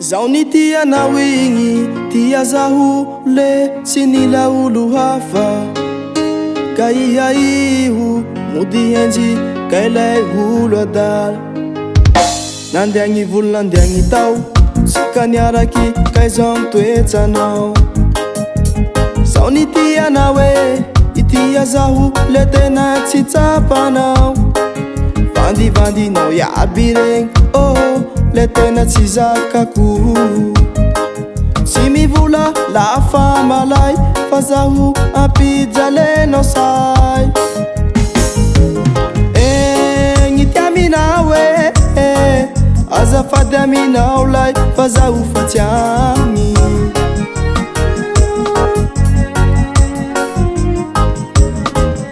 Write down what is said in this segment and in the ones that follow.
Zaho nitianao igny, tia zaho le tsy nila olo hafa. Ka iha iho mody enjy ka ilay olo adala. Nandeha gny volo nandeha gny tao, tsika niaraky ka izao gny toetsanao. Zaho nitianao itia zaho le tena tsy tsapanao. Vandivandinao iaby regny, oh, le tena tsy zakako. Tsy mivola lafa malay, fa zaho ampijalenao say. Egny ty aminao azafady aminao lay, fa zaho fa tsy agny.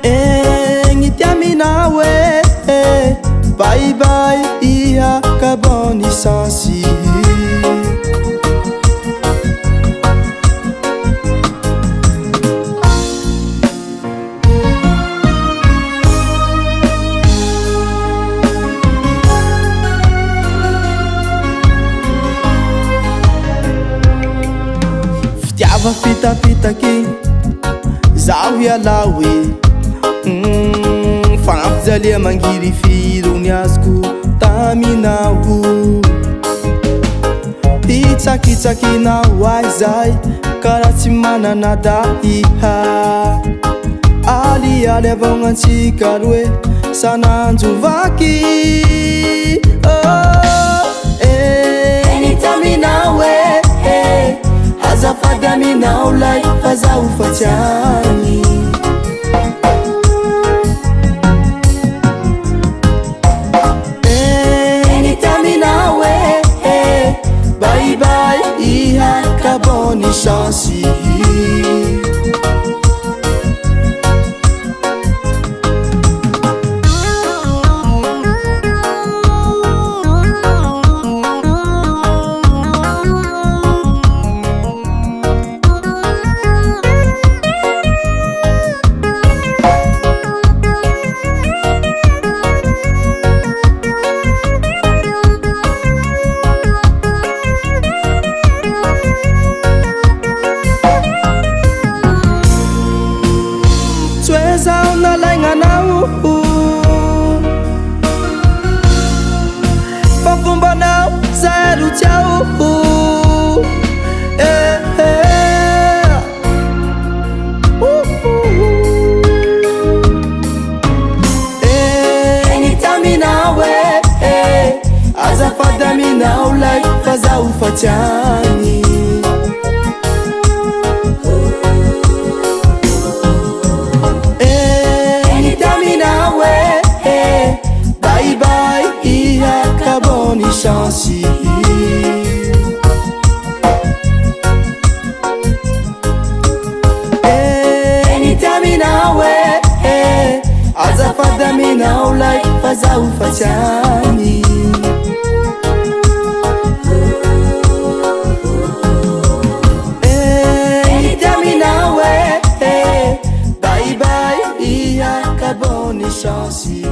Egny ty aminao bye bye iha ka bonne chance. Fitiava fitapitaky zaho ialao fampijalia mangiry firony azoko taminao. Hitsakitsakinao ahy zay karaha tsy mananada iha. Alialy avao gn'antsika roe sanandro vaky. Egny taminao azafady aminao lay, fa zaho fa tsy agny. Bye bye iha ka bonne chance. Zaho nalay gn'anao, fa fombanao zero tiao. Egny taminao azafady aminao lay, fa zaho fa tsy agny. Bye bye iha ka bonne chance. Egny ty aminao azafady aminao lay, fa zaho fa tsy agny. Egny ty aminao bye bye iha ka bonne chance.